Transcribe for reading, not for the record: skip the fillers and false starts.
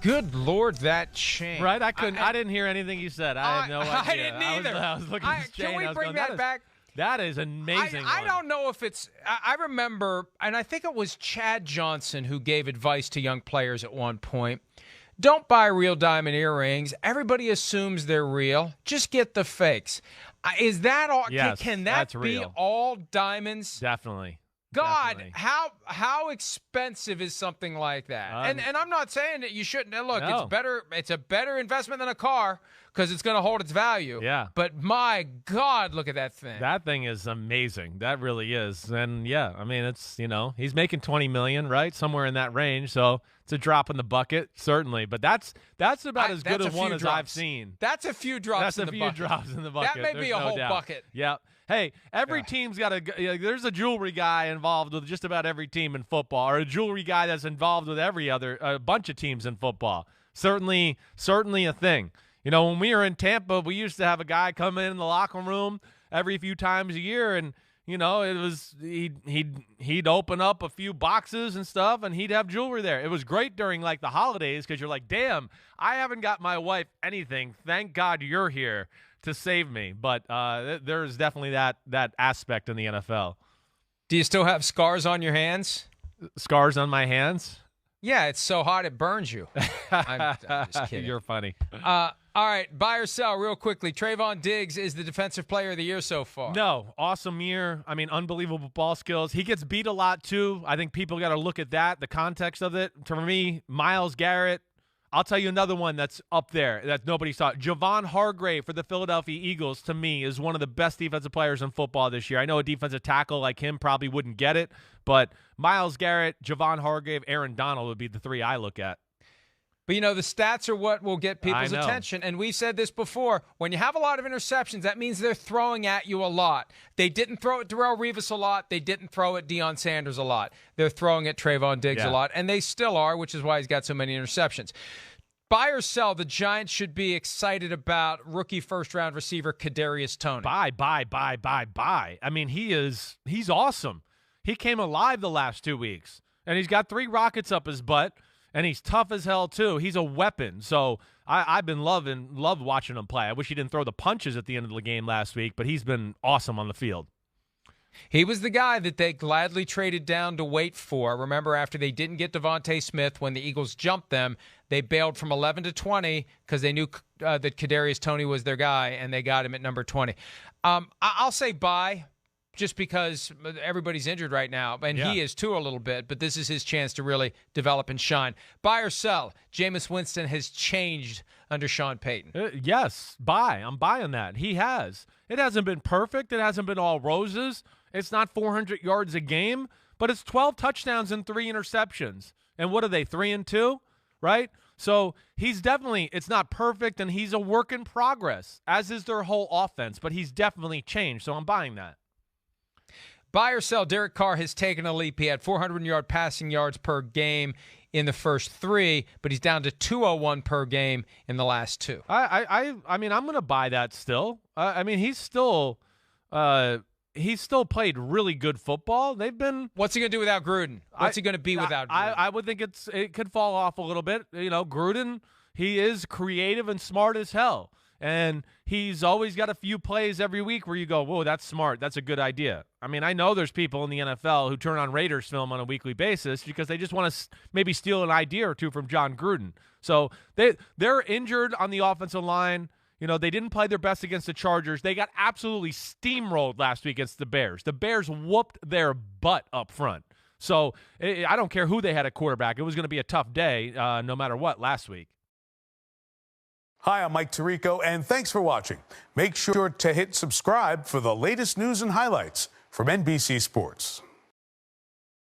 Good Lord, that chain. Right? I didn't hear anything you said. I had no idea. I didn't either. I was looking at this chain. Can we bring that back? That is amazing. I don't know if it's – I remember, and I think it was Chad Johnson who gave advice to young players at one point. Don't buy real diamond earrings. Everybody assumes they're real. Just get the fakes. Is that all? Yes, can that be real. all diamonds? Definitely. God, Definitely. how expensive is something like that? And I'm not saying that you shouldn't. Look, No. it's better. It's a better investment than a car because it's going to hold its value. Yeah. But my God, look at that thing. That thing is amazing. That really is. And yeah, I mean, it's, he's making $20 million, right? Somewhere in that range. So it's a drop in the bucket, certainly. But that's about as good a one as I've seen. That's a few drops in the bucket. That's a few drops in the bucket. That may be a whole bucket. Yeah. Hey, every team's got there's a jewelry guy involved with just about every team in football, or a jewelry guy that's involved with a bunch of teams in football. Certainly a thing. When we were in Tampa, we used to have a guy come in the locker room every few times a year, and it was he'd open up a few boxes and stuff, and he'd have jewelry there. It was great during like the holidays because you're like, damn, I haven't got my wife anything. Thank God you're here to save me. But there's definitely that aspect in the NFL. Do you still have scars on your hands? Scars on my hands? Yeah, it's so hot it burns you. I'm just kidding. You're funny. All right, buy or sell real quickly. Trevon Diggs is the defensive player of the year so far. No, awesome year. I mean, unbelievable ball skills. He gets beat a lot too. I think people got to look at that, the context of it. For me, Myles Garrett. I'll tell you another one that's up there that nobody saw. Javon Hargrave for the Philadelphia Eagles, to me, is one of the best defensive players in football this year. I know a defensive tackle like him probably wouldn't get it, but Myles Garrett, Javon Hargrave, Aaron Donald would be the three I look at. But, the stats are what will get people's attention. And we've said this before. When you have a lot of interceptions, that means they're throwing at you a lot. They didn't throw at Darrelle Revis a lot. They didn't throw at Deion Sanders a lot. They're throwing at Trevon Diggs a lot. And they still are, which is why he's got so many interceptions. Buy or sell, the Giants should be excited about rookie first-round receiver Kadarius Toney. Buy. I mean, he's awesome. He came alive the last 2 weeks. And he's got 3 rockets up his butt. And he's tough as hell, too. He's a weapon. So I've been loved watching him play. I wish he didn't throw the punches at the end of the game last week, but he's been awesome on the field. He was the guy that they gladly traded down to wait for. Remember, after they didn't get Devontae Smith when the Eagles jumped them, they bailed from 11 to 20 because they knew that Kadarius Toney was their guy, and they got him at number 20. I'll say buy. Just because everybody's injured right now, and he is too a little bit, but this is his chance to really develop and shine. Buy or sell, Jameis Winston has changed under Sean Payton. Yes, buy. I'm buying that. He has. It hasn't been perfect. It hasn't been all roses. It's not 400 yards a game, but it's 12 touchdowns and 3 interceptions. And what are they, 3-2, right? So he's definitely, it's not perfect, and he's a work in progress, as is their whole offense, but he's definitely changed, so I'm buying that. Buy or sell, Derek Carr has taken a leap. He had 400-yard passing yards per game in the first 3, but he's down to 201 per game in the last 2. I mean, I'm going to buy that still. I mean, he's still played really good football. They've been. What's he going to do without Gruden? What's he going to be without Gruden? I would think it could fall off a little bit. Gruden, he is creative and smart as hell. And he's always got a few plays every week where you go, whoa, that's smart. That's a good idea. I mean, I know there's people in the NFL who turn on Raiders film on a weekly basis because they just want to maybe steal an idea or two from John Gruden. So they're injured on the offensive line. They didn't play their best against the Chargers. They got absolutely steamrolled last week against the Bears. The Bears whooped their butt up front. So I don't care who they had at quarterback. It was going to be a tough day no matter what last week. Hi, I'm Mike Tirico, and thanks for watching. Make sure to hit subscribe for the latest news and highlights from NBC Sports.